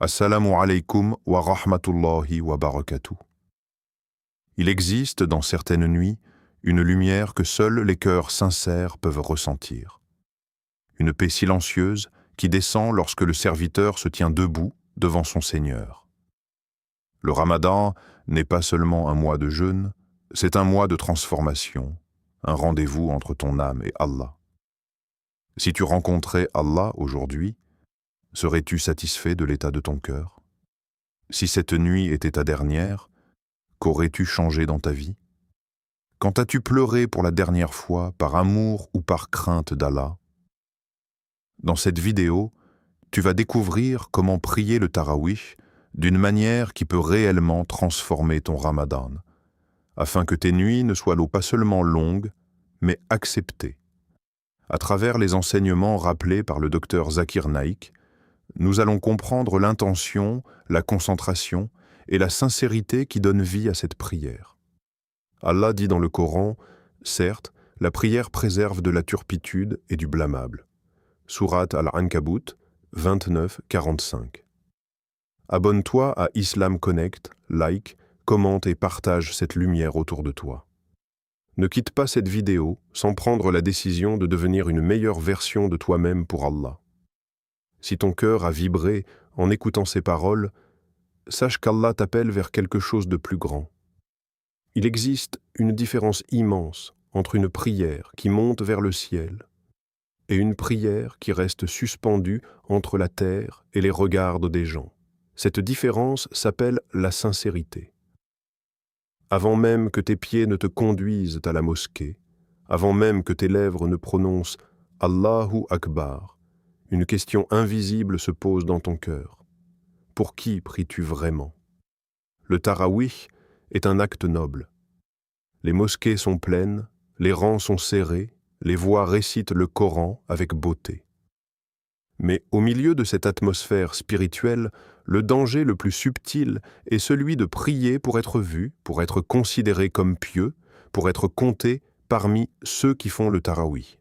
Assalamu alaikum wa rahmatullahi wa barakatuh. Il existe dans certaines nuits une lumière que seuls les cœurs sincères peuvent ressentir. Une paix silencieuse qui descend lorsque le serviteur se tient debout devant son Seigneur. Le Ramadan n'est pas seulement un mois de jeûne, c'est un mois de transformation, un rendez-vous entre ton âme et Allah. Si tu rencontrais Allah aujourd'hui, serais-tu satisfait de l'état de ton cœur? Si cette nuit était ta dernière, qu'aurais-tu changé dans ta vie? Quand as-tu pleuré pour la dernière fois par amour ou par crainte d'Allah? Dans cette vidéo, tu vas découvrir comment prier le Tarawih d'une manière qui peut réellement transformer ton Ramadan, afin que tes nuits ne soient pas seulement longues, mais acceptées. À travers les enseignements rappelés par le docteur Zakir Naik, nous allons comprendre l'intention, la concentration et la sincérité qui donnent vie à cette prière. Allah dit dans le Coran, certes, la prière préserve de la turpitude et du blâmable. Sourate Al-Ankabut 29-45. Abonne-toi à Islam Connect, like, commente et partage cette lumière autour de toi. Ne quitte pas cette vidéo sans prendre la décision de devenir une meilleure version de toi-même pour Allah. Si ton cœur a vibré en écoutant ces paroles, sache qu'Allah t'appelle vers quelque chose de plus grand. Il existe une différence immense entre une prière qui monte vers le ciel et une prière qui reste suspendue entre la terre et les regards des gens. Cette différence s'appelle la sincérité. Avant même que tes pieds ne te conduisent à la mosquée, avant même que tes lèvres ne prononcent « Allahu Akbar », une question invisible se pose dans ton cœur. Pour qui pries-tu vraiment? Le Tarawih est un acte noble. Les mosquées sont pleines, les rangs sont serrés, les voix récitent le Coran avec beauté. Mais au milieu de cette atmosphère spirituelle, le danger le plus subtil est celui de prier pour être vu, pour être considéré comme pieux, pour être compté parmi ceux qui font le Tarawih.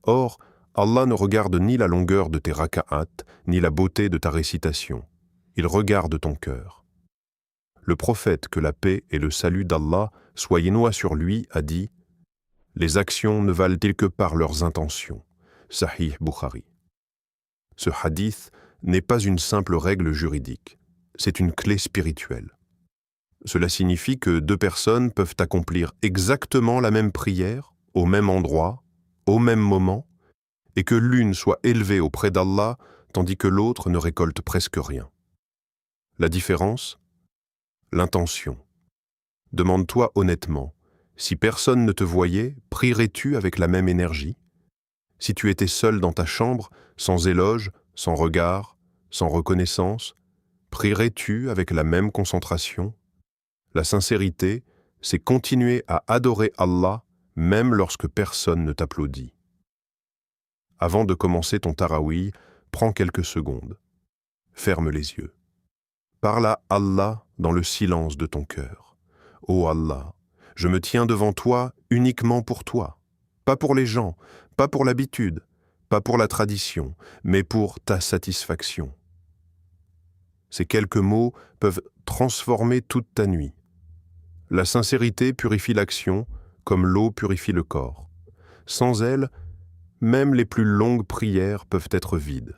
Or, Allah ne regarde ni la longueur de tes raka'at, ni la beauté de ta récitation. Il regarde ton cœur. Le prophète, que la paix et le salut d'Allah soient noix sur lui, a dit « Les actions ne valent-ils que par leurs intentions » Sahih Bukhari. Ce hadith n'est pas une simple règle juridique, c'est une clé spirituelle. Cela signifie que deux personnes peuvent accomplir exactement la même prière, au même endroit, au même moment, et que l'une soit élevée auprès d'Allah, tandis que l'autre ne récolte presque rien. La différence? L'intention. Demande-toi honnêtement, si personne ne te voyait, prierais-tu avec la même énergie? Si tu étais seul dans ta chambre, sans éloge, sans regard, sans reconnaissance, prierais-tu avec la même concentration? La sincérité, c'est continuer à adorer Allah, même lorsque personne ne t'applaudit. Avant de commencer ton Tarawih, prends quelques secondes. Ferme les yeux. Parle à Allah dans le silence de ton cœur. Ô Allah, je me tiens devant toi uniquement pour toi. Pas pour les gens, pas pour l'habitude, pas pour la tradition, mais pour ta satisfaction. Ces quelques mots peuvent transformer toute ta nuit. La sincérité purifie l'action comme l'eau purifie le corps. Sans elle, même les plus longues prières peuvent être vides.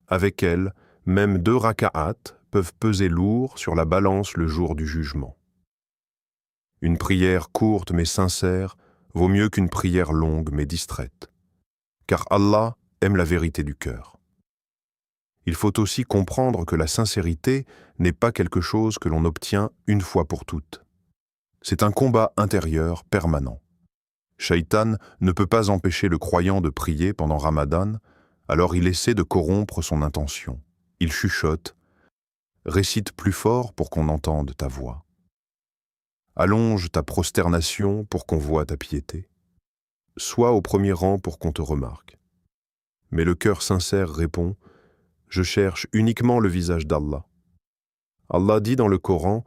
Avec elles, même 2 raka'at peuvent peser lourd sur la balance le jour du jugement. Une prière courte mais sincère vaut mieux qu'une prière longue mais distraite. Car Allah aime la vérité du cœur. Il faut aussi comprendre que la sincérité n'est pas quelque chose que l'on obtient une fois pour toutes. C'est un combat intérieur permanent. Shaitan ne peut pas empêcher le croyant de prier pendant Ramadan, alors il essaie de corrompre son intention. Il chuchote, récite plus fort pour qu'on entende ta voix. Allonge ta prosternation pour qu'on voie ta piété. Sois au premier rang pour qu'on te remarque. Mais le cœur sincère répond, je cherche uniquement le visage d'Allah. Allah dit dans le Coran,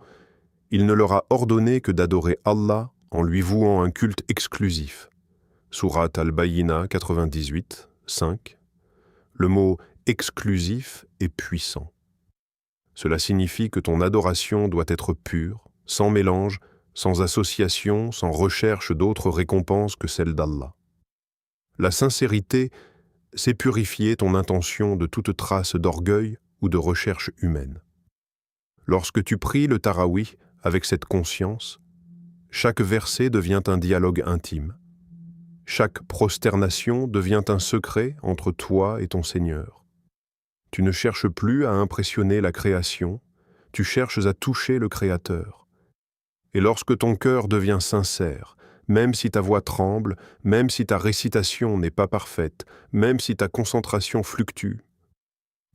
il ne leur a ordonné que d'adorer Allah en lui vouant un culte exclusif. Sourate Al-Bayyina 98, 5. Le mot « exclusif » est puissant. Cela signifie que ton adoration doit être pure, sans mélange, sans association, sans recherche d'autres récompenses que celle d'Allah. La sincérité, c'est purifier ton intention de toute trace d'orgueil ou de recherche humaine. Lorsque tu pries le Tarawih avec cette conscience, chaque verset devient un dialogue intime. Chaque prosternation devient un secret entre toi et ton Seigneur. Tu ne cherches plus à impressionner la création, tu cherches à toucher le Créateur. Et lorsque ton cœur devient sincère, même si ta voix tremble, même si ta récitation n'est pas parfaite, même si ta concentration fluctue,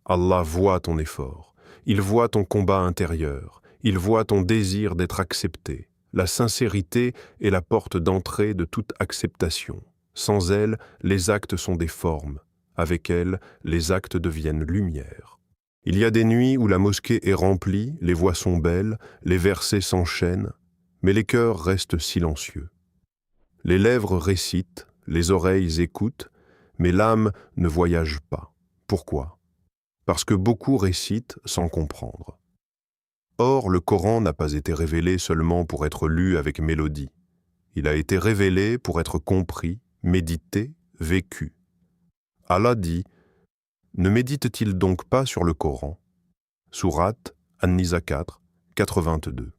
Allah voit ton effort, il voit ton combat intérieur, il voit ton désir d'être accepté. La sincérité est la porte d'entrée de toute acceptation. Sans elle, les actes sont des formes. Avec elle, les actes deviennent lumière. Il y a des nuits où la mosquée est remplie, les voix sont belles, les versets s'enchaînent, mais les cœurs restent silencieux. Les lèvres récitent, les oreilles écoutent, mais l'âme ne voyage pas. Pourquoi? Parce que beaucoup récitent sans comprendre. Or, le Coran n'a pas été révélé seulement pour être lu avec mélodie. Il a été révélé pour être compris, médité, vécu. Allah dit « Ne médite-t-il donc pas sur le Coran » Sourate An-Nisa 4, 82.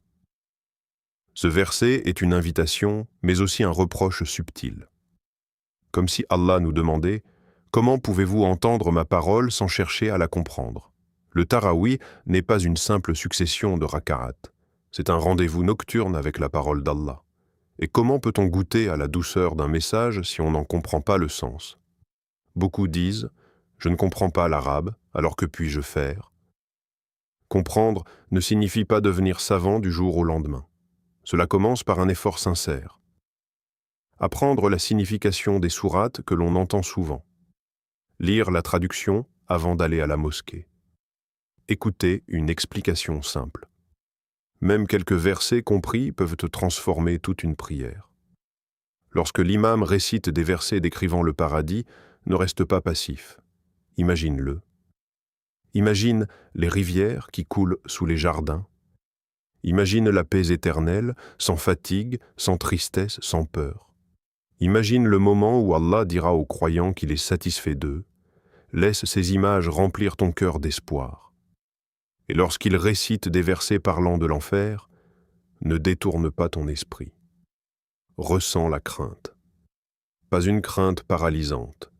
Ce verset est une invitation, mais aussi un reproche subtil. Comme si Allah nous demandait « Comment pouvez-vous entendre ma parole sans chercher à la comprendre ?» Le Tarawih n'est pas une simple succession de raka'at. C'est un rendez-vous nocturne avec la parole d'Allah. Et comment peut-on goûter à la douceur d'un message si on n'en comprend pas le sens? Beaucoup disent « Je ne comprends pas l'arabe, alors que puis-je faire ?» Comprendre ne signifie pas devenir savant du jour au lendemain. Cela commence par un effort sincère. Apprendre la signification des sourates que l'on entend souvent. Lire la traduction avant d'aller à la mosquée. Écouter une explication simple. Même quelques versets compris peuvent te transformer toute une prière. Lorsque l'imam récite des versets décrivant le paradis, ne reste pas passif. Imagine-le. Imagine les rivières qui coulent sous les jardins. Imagine la paix éternelle, sans fatigue, sans tristesse, sans peur. Imagine le moment où Allah dira aux croyants qu'il est satisfait d'eux. Laisse ces images remplir ton cœur d'espoir. Et lorsqu'il récite des versets parlant de l'enfer, ne détourne pas ton esprit. Ressens la crainte. Pas une crainte paralysante,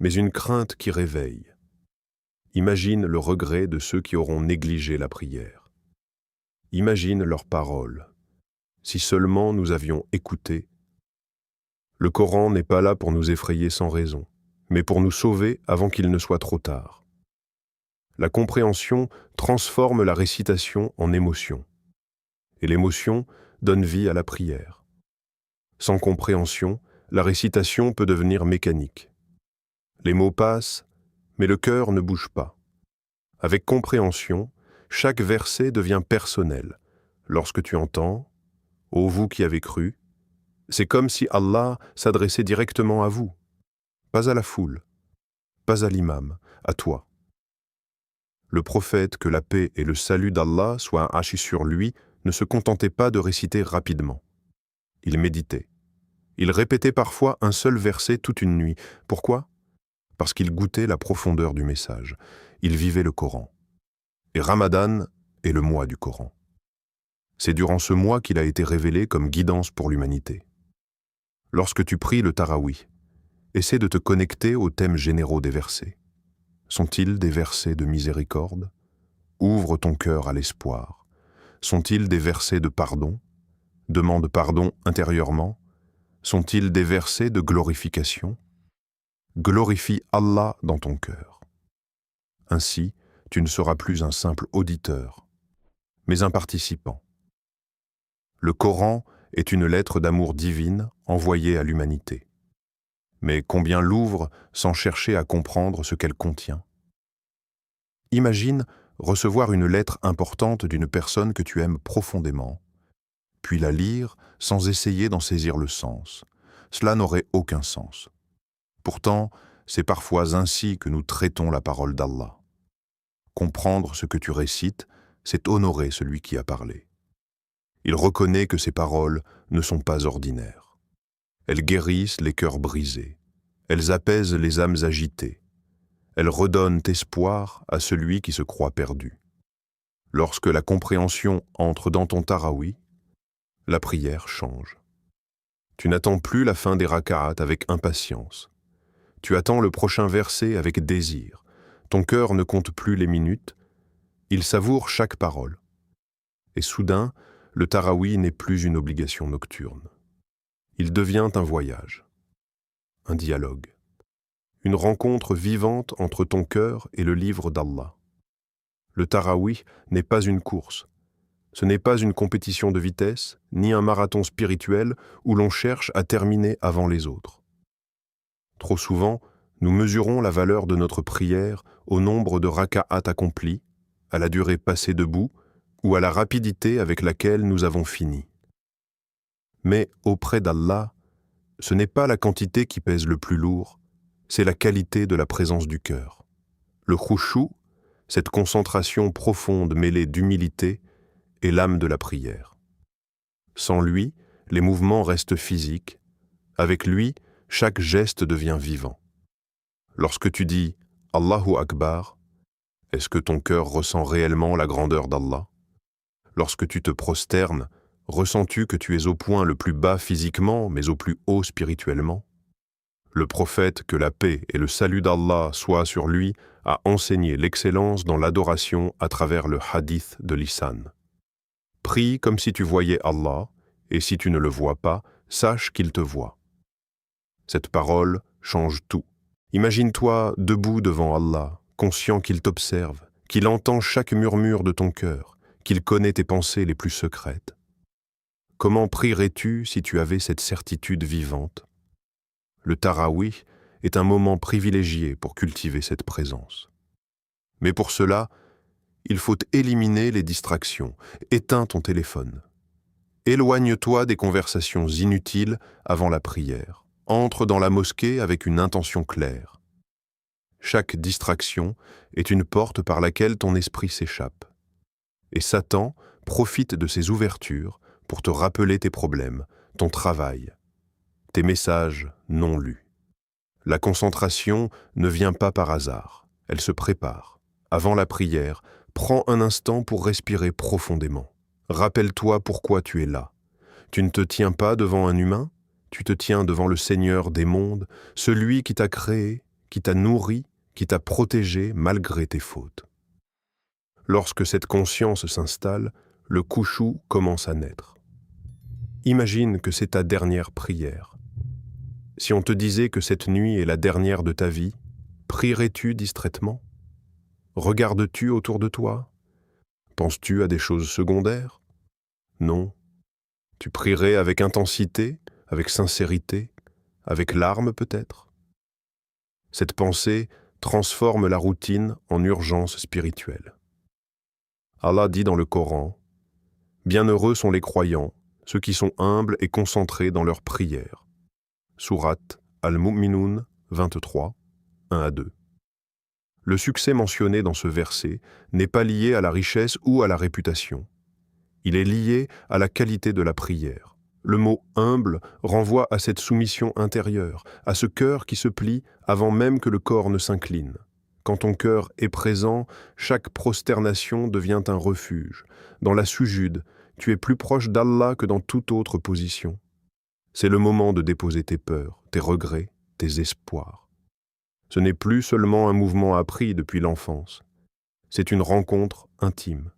mais une crainte qui réveille. Imagine le regret de ceux qui auront négligé la prière. Imagine leurs paroles. Si seulement nous avions écouté. Le Coran n'est pas là pour nous effrayer sans raison, mais pour nous sauver avant qu'il ne soit trop tard. La compréhension transforme la récitation en émotion, et l'émotion donne vie à la prière. Sans compréhension, la récitation peut devenir mécanique. Les mots passent, mais le cœur ne bouge pas. Avec compréhension, chaque verset devient personnel. Lorsque tu entends « Ô vous qui avez cru », c'est comme si Allah s'adressait directement à vous, pas à la foule, pas à l'imam, à toi. Le prophète, que la paix et le salut d'Allah soient hachis sur lui, ne se contentait pas de réciter rapidement. Il méditait. Il répétait parfois un seul verset toute une nuit. Pourquoi? Parce qu'il goûtait la profondeur du message. Il vivait le Coran. Et Ramadan est le mois du Coran. C'est durant ce mois qu'il a été révélé comme guidance pour l'humanité. Lorsque tu pries le Tarawih, essaie de te connecter aux thèmes généraux des versets. Sont-ils des versets de miséricorde? Ouvre ton cœur à l'espoir. Sont-ils des versets de pardon? Demande pardon intérieurement. Sont-ils des versets de glorification? Glorifie Allah dans ton cœur. Ainsi, tu ne seras plus un simple auditeur, mais un participant. Le Coran est une lettre d'amour divine envoyée à l'humanité. Mais combien l'ouvre sans chercher à comprendre ce qu'elle contient? Imagine recevoir une lettre importante d'une personne que tu aimes profondément, puis la lire sans essayer d'en saisir le sens. Cela n'aurait aucun sens. Pourtant, c'est parfois ainsi que nous traitons la parole d'Allah. Comprendre ce que tu récites, c'est honorer celui qui a parlé. Il reconnaît que ces paroles ne sont pas ordinaires. Elles guérissent les cœurs brisés. Elles apaisent les âmes agitées. Elles redonnent espoir à celui qui se croit perdu. Lorsque la compréhension entre dans ton tarawi, la prière change. Tu n'attends plus la fin des raka'at avec impatience. Tu attends le prochain verset avec désir. Ton cœur ne compte plus les minutes, il savoure chaque parole. Et soudain, le tarawi n'est plus une obligation nocturne. Il devient un voyage, un dialogue, une rencontre vivante entre ton cœur et le livre d'Allah. Le tarawi n'est pas une course. Ce n'est pas une compétition de vitesse, ni un marathon spirituel où l'on cherche à terminer avant les autres. Trop souvent, nous mesurons la valeur de notre prière au nombre de raka'at accomplis, à la durée passée debout ou à la rapidité avec laquelle nous avons fini. Mais auprès d'Allah, ce n'est pas la quantité qui pèse le plus lourd, c'est la qualité de la présence du cœur. Le khushu, cette concentration profonde mêlée d'humilité, est l'âme de la prière. Sans lui, les mouvements restent physiques. Avec lui, chaque geste devient vivant. Lorsque tu dis « Allahu Akbar », est-ce que ton cœur ressent réellement la grandeur d'Allah? Lorsque tu te prosternes, ressens-tu que tu es au point le plus bas physiquement, mais au plus haut spirituellement? Le prophète, que la paix et le salut d'Allah soient sur lui, a enseigné l'excellence dans l'adoration à travers le hadith de Lisan. Prie comme si tu voyais Allah, et si tu ne le vois pas, sache qu'il te voit. Cette parole change tout. Imagine-toi debout devant Allah, conscient qu'il t'observe, qu'il entend chaque murmure de ton cœur, qu'il connaît tes pensées les plus secrètes. Comment prierais-tu si tu avais cette certitude vivante? Le tarawih est un moment privilégié pour cultiver cette présence. Mais pour cela, il faut éliminer les distractions. Éteins ton téléphone. Éloigne-toi des conversations inutiles avant la prière. Entre dans la mosquée avec une intention claire. Chaque distraction est une porte par laquelle ton esprit s'échappe. Et Satan profite de ces ouvertures pour te rappeler tes problèmes, ton travail, tes messages non lus. La concentration ne vient pas par hasard, elle se prépare. Avant la prière, prends un instant pour respirer profondément. Rappelle-toi pourquoi tu es là. Tu ne te tiens pas devant un humain, tu te tiens devant le Seigneur des mondes, celui qui t'a créé, qui t'a nourri, qui t'a protégé malgré tes fautes. Lorsque cette conscience s'installe, le khushu commence à naître. Imagine que c'est ta dernière prière. Si on te disait que cette nuit est la dernière de ta vie, prierais-tu distraitement? Regardes-tu autour de toi? Penses-tu à des choses secondaires? Non. Tu prierais avec intensité, avec sincérité, avec larmes peut-être? Cette pensée transforme la routine en urgence spirituelle. Allah dit dans le Coran, « Bienheureux sont les croyants, ceux qui sont humbles et concentrés dans leurs prières. » Sourate Al-Mu'minun 23, 1-2. Le succès mentionné dans ce verset n'est pas lié à la richesse ou à la réputation. Il est lié à la qualité de la prière. Le mot « humble » renvoie à cette soumission intérieure, à ce cœur qui se plie avant même que le corps ne s'incline. Quand ton cœur est présent, chaque prosternation devient un refuge. Dans la sujude, tu es plus proche d'Allah que dans toute autre position. C'est le moment de déposer tes peurs, tes regrets, tes espoirs. Ce n'est plus seulement un mouvement appris depuis l'enfance. C'est une rencontre intime.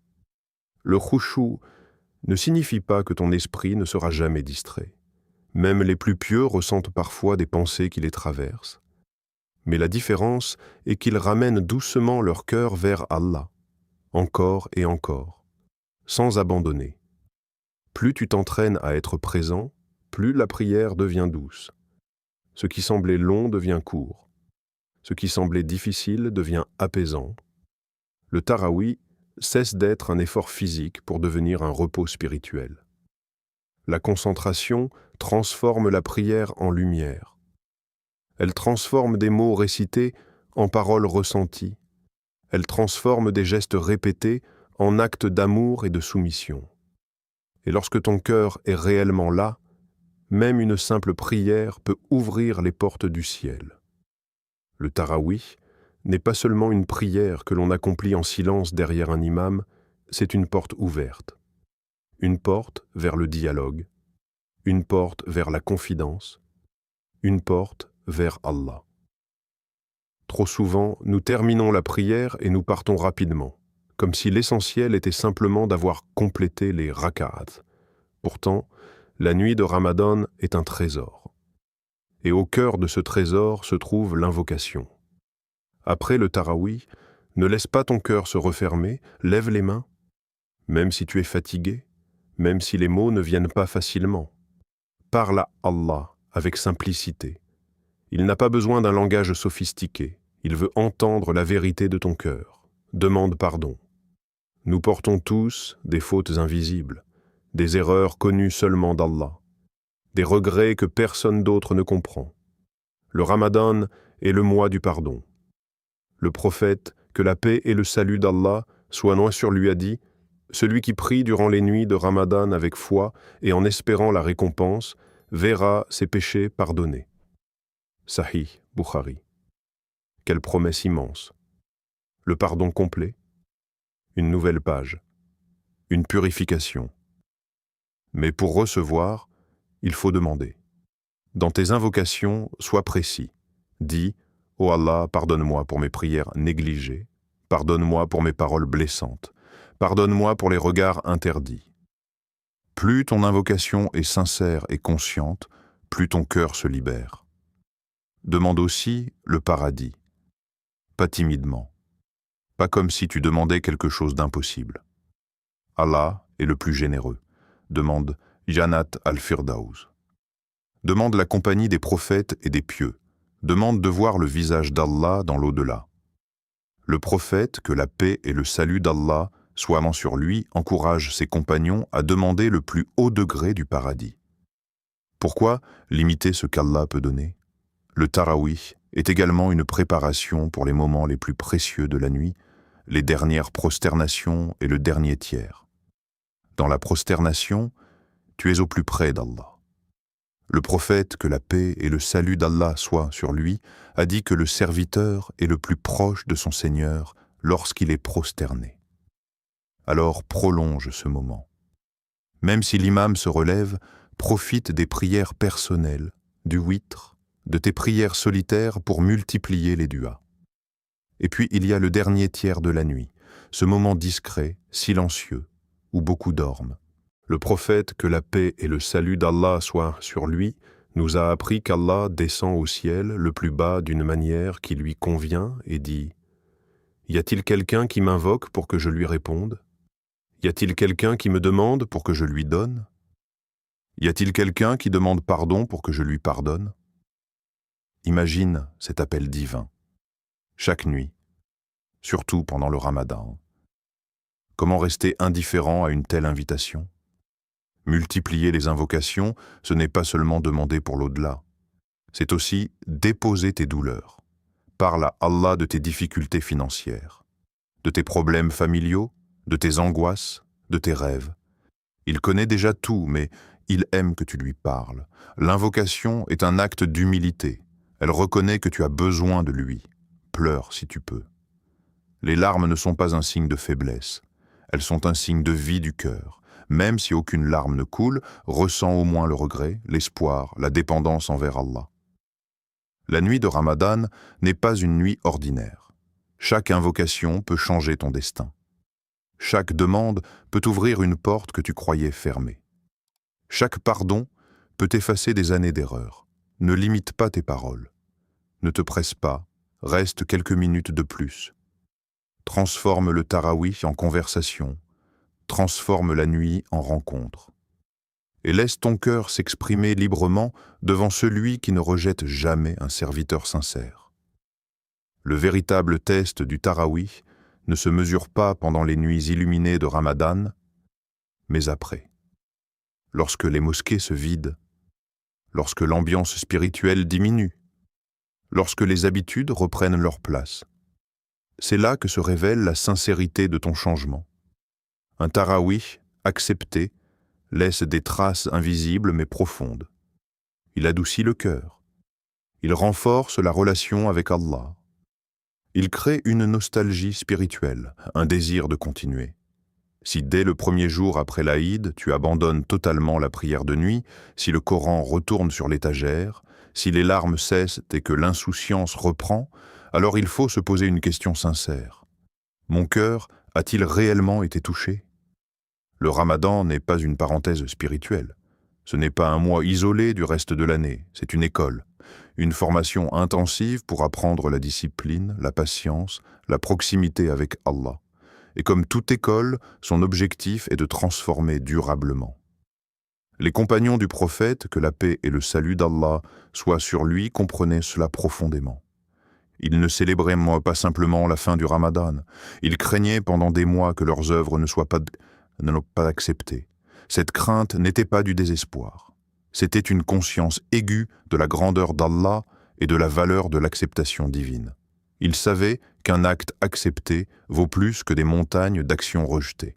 Le khushu ne signifie pas que ton esprit ne sera jamais distrait. Même les plus pieux ressentent parfois des pensées qui les traversent. Mais la différence est qu'ils ramènent doucement leur cœur vers Allah, encore et encore, sans abandonner. Plus tu t'entraînes à être présent, plus la prière devient douce. Ce qui semblait long devient court. Ce qui semblait difficile devient apaisant. Le tarawi cesse d'être un effort physique pour devenir un repos spirituel. La concentration transforme la prière en lumière. Elle transforme des mots récités en paroles ressenties. Elle transforme des gestes répétés en actes d'amour et de soumission. Et lorsque ton cœur est réellement là, même une simple prière peut ouvrir les portes du ciel. Le tarawih n'est pas seulement une prière que l'on accomplit en silence derrière un imam, c'est une porte ouverte. Une porte vers le dialogue, une porte vers la confidence, une porte vers Allah. Trop souvent, nous terminons la prière et nous partons rapidement, comme si l'essentiel était simplement d'avoir complété les raka'at. Pourtant, la nuit de Ramadan est un trésor. Et au cœur de ce trésor se trouve l'invocation. Après le tarawih, ne laisse pas ton cœur se refermer, lève les mains, même si tu es fatigué, même si les mots ne viennent pas facilement. Parle à Allah avec simplicité. Il n'a pas besoin d'un langage sophistiqué, il veut entendre la vérité de ton cœur. Demande pardon. Nous portons tous des fautes invisibles, des erreurs connues seulement d'Allah, des regrets que personne d'autre ne comprend. Le Ramadan est le mois du pardon. Le prophète, que la paix et le salut d'Allah soient loin sur lui, a dit « Celui qui prie durant les nuits de Ramadan avec foi et en espérant la récompense, verra ses péchés pardonnés. » Sahih Bukhari. Quelle promesse immense. Le pardon complet, une nouvelle page, une purification. Mais pour recevoir, il faut demander. Dans tes invocations, sois précis. Dis « Ô Allah, pardonne-moi pour mes prières négligées, pardonne-moi pour mes paroles blessantes, pardonne-moi pour les regards interdits. » Plus ton invocation est sincère et consciente, plus ton cœur se libère. Demande aussi le paradis. Pas timidement. Pas comme si tu demandais quelque chose d'impossible. Allah est le plus généreux. Demande Jannat al-Firdaus. Demande la compagnie des prophètes et des pieux. Demande de voir le visage d'Allah dans l'au-delà. Le prophète, que la paix et le salut d'Allah soient sur lui, encourage ses compagnons à demander le plus haut degré du paradis. Pourquoi limiter ce qu'Allah peut donner? Le tarawih est également une préparation pour les moments les plus précieux de la nuit, les dernières prosternations et le dernier tiers. Dans la prosternation, tu es au plus près d'Allah. Le prophète, que la paix et le salut d'Allah soient sur lui, a dit que le serviteur est le plus proche de son Seigneur lorsqu'il est prosterné. Alors prolonge ce moment. Même si l'imam se relève, profite des prières personnelles, du witr, de tes prières solitaires pour multiplier les duas. Et puis il y a le dernier tiers de la nuit, ce moment discret, silencieux, où beaucoup dorment. Le prophète, que la paix et le salut d'Allah soient sur lui, nous a appris qu'Allah descend au ciel le plus bas d'une manière qui lui convient et dit « Y a-t-il quelqu'un qui m'invoque pour que je lui réponde? Y a-t-il quelqu'un qui me demande pour que je lui donne? Y a-t-il quelqu'un qui demande pardon pour que je lui pardonne ?» Imagine cet appel divin, chaque nuit, surtout pendant le Ramadan. Comment rester indifférent à une telle invitation? Multiplier les invocations, ce n'est pas seulement demander pour l'au-delà, c'est aussi déposer tes douleurs. Parle à Allah de tes difficultés financières, de tes problèmes familiaux, de tes angoisses, de tes rêves. Il connaît déjà tout, mais il aime que tu lui parles. L'invocation est un acte d'humilité. Elle reconnaît que tu as besoin de lui. Pleure si tu peux. Les larmes ne sont pas un signe de faiblesse. Elles sont un signe de vie du cœur. Même si aucune larme ne coule, ressens au moins le regret, l'espoir, la dépendance envers Allah. La nuit de Ramadan n'est pas une nuit ordinaire. Chaque invocation peut changer ton destin. Chaque demande peut ouvrir une porte que tu croyais fermée. Chaque pardon peut effacer des années d'erreur. Ne limite pas tes paroles. Ne te presse pas, reste quelques minutes de plus. Transforme le tarawih en conversation. Transforme la nuit en rencontre. Et laisse ton cœur s'exprimer librement devant celui qui ne rejette jamais un serviteur sincère. Le véritable test du tarawih ne se mesure pas pendant les nuits illuminées de Ramadan, mais après. Lorsque les mosquées se vident, lorsque l'ambiance spirituelle diminue, lorsque les habitudes reprennent leur place. C'est là que se révèle la sincérité de ton changement. Un tarawih accepté laisse des traces invisibles mais profondes. Il adoucit le cœur. Il renforce la relation avec Allah. Il crée une nostalgie spirituelle, un désir de continuer. Si dès le premier jour après l'Aïd, tu abandonnes totalement la prière de nuit, si le Coran retourne sur l'étagère, si les larmes cessent et que l'insouciance reprend, alors il faut se poser une question sincère. Mon cœur a-t-il réellement été touché? Le Ramadan n'est pas une parenthèse spirituelle. Ce n'est pas un mois isolé du reste de l'année, c'est une école. Une formation intensive pour apprendre la discipline, la patience, la proximité avec Allah. Et comme toute école, son objectif est de transformer durablement. Les compagnons du prophète, que la paix et le salut d'Allah soient sur lui, comprenaient cela profondément. Ils ne célébraient pas simplement la fin du Ramadan, ils craignaient pendant des mois que leurs œuvres ne soient pas acceptées. Cette crainte n'était pas du désespoir. C'était une conscience aiguë de la grandeur d'Allah et de la valeur de l'acceptation divine. Ils savaient qu'un acte accepté vaut plus que des montagnes d'actions rejetées.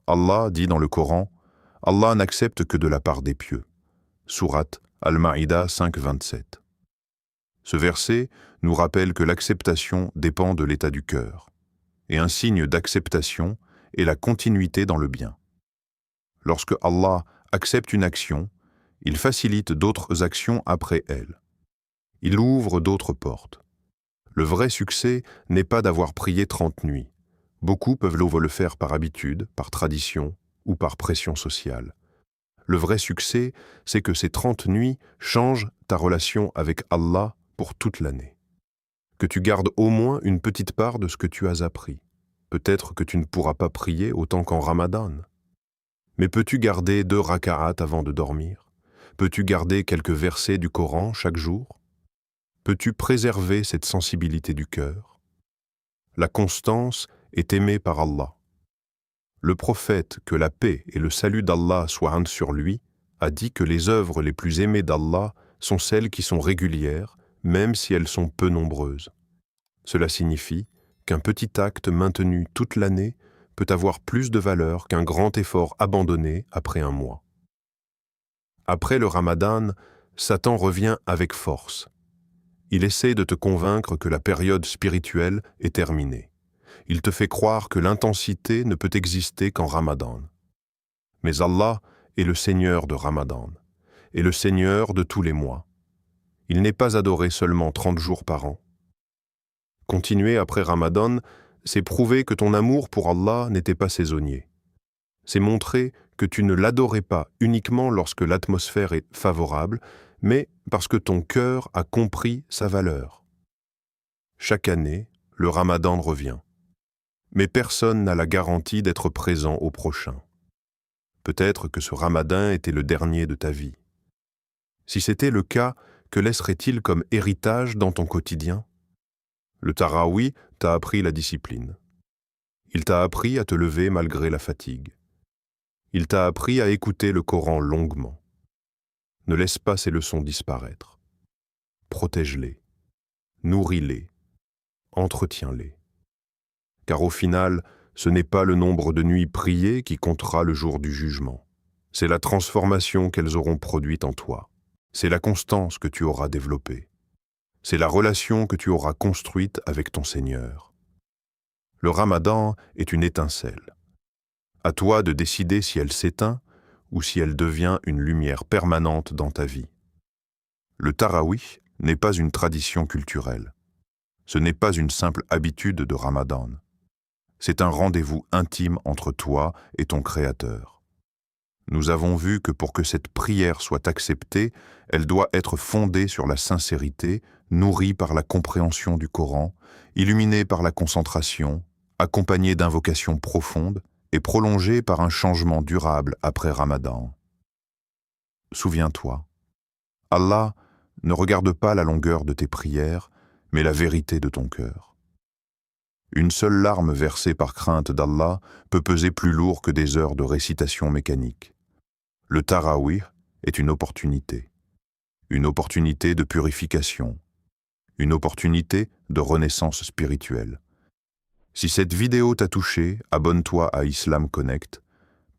Allah dit dans le Coran, « Allah n'accepte que de la part des pieux » Sourate Al-Maïda 5:27. Ce verset nous rappelle que l'acceptation dépend de l'état du cœur, et un signe d'acceptation est la continuité dans le bien. Lorsque Allah accepte une action, il facilite d'autres actions après elle. Il ouvre d'autres portes. Le vrai succès n'est pas d'avoir prié 30 nuits. Beaucoup peuvent le faire par habitude, par tradition ou par pression sociale. Le vrai succès, c'est que ces 30 nuits changent ta relation avec Allah pour toute l'année. Que tu gardes au moins une petite part de ce que tu as appris. Peut-être que tu ne pourras pas prier autant qu'en Ramadan. Mais peux-tu garder 2 raka'at avant de dormir? Peux-tu garder quelques versets du Coran chaque jour? Peux-tu préserver cette sensibilité du cœur? La constance est aimée par Allah. Le prophète, que la paix et le salut d'Allah soient sur lui, a dit que les œuvres les plus aimées d'Allah sont celles qui sont régulières, même si elles sont peu nombreuses. Cela signifie qu'un petit acte maintenu toute l'année peut avoir plus de valeur qu'un grand effort abandonné après un mois. Après le Ramadan, Satan revient avec force. Il essaie de te convaincre que la période spirituelle est terminée. Il te fait croire que l'intensité ne peut exister qu'en Ramadan. Mais Allah est le Seigneur de Ramadan, et le Seigneur de tous les mois. Il n'est pas adoré seulement 30 jours par an. Continuer après Ramadan, c'est prouver que ton amour pour Allah n'était pas saisonnier. C'est montrer que tu ne l'adorais pas uniquement lorsque l'atmosphère est favorable, mais parce que ton cœur a compris sa valeur. Chaque année, le Ramadan revient. Mais personne n'a la garantie d'être présent au prochain. Peut-être que ce Ramadan était le dernier de ta vie. Si c'était le cas, que laisserait-il comme héritage dans ton quotidien? Le Tarawih t'a appris la discipline. Il t'a appris à te lever malgré la fatigue. Il t'a appris à écouter le Coran longuement. Ne laisse pas ces leçons disparaître. Protège-les, nourris-les, entretiens-les. Car au final, ce n'est pas le nombre de nuits priées qui comptera le jour du jugement. C'est la transformation qu'elles auront produite en toi. C'est la constance que tu auras développée. C'est la relation que tu auras construite avec ton Seigneur. Le Ramadan est une étincelle. À toi de décider si elle s'éteint ou si elle devient une lumière permanente dans ta vie. Le Tarawih n'est pas une tradition culturelle. Ce n'est pas une simple habitude de Ramadan. C'est un rendez-vous intime entre toi et ton Créateur. Nous avons vu que pour que cette prière soit acceptée, elle doit être fondée sur la sincérité, nourrie par la compréhension du Coran, illuminée par la concentration, accompagnée d'invocations profondes et prolongée par un changement durable après Ramadan. Souviens-toi, Allah ne regarde pas la longueur de tes prières, mais la vérité de ton cœur. Une seule larme versée par crainte d'Allah peut peser plus lourd que des heures de récitation mécanique. Le Tarawih est une opportunité de purification, une opportunité de renaissance spirituelle. Si cette vidéo t'a touché, abonne-toi à Islam Connect,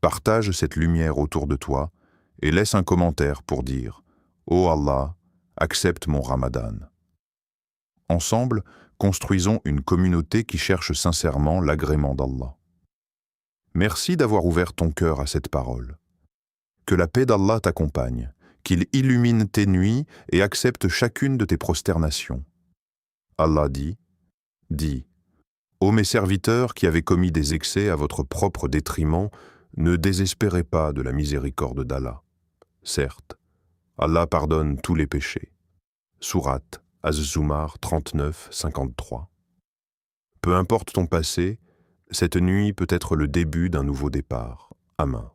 partage cette lumière autour de toi et laisse un commentaire pour dire « Oh Allah, accepte mon Ramadan ». Ensemble, construisons une communauté qui cherche sincèrement l'agrément d'Allah. Merci d'avoir ouvert ton cœur à cette parole. Que la paix d'Allah t'accompagne, qu'il illumine tes nuits et accepte chacune de tes prosternations. Allah dit, ô mes serviteurs qui avez commis des excès à votre propre détriment, ne désespérez pas de la miséricorde d'Allah. Certes, Allah pardonne tous les péchés. Sourate Az-Zumar 39-53. Peu importe ton passé, cette nuit peut être le début d'un nouveau départ. Amen.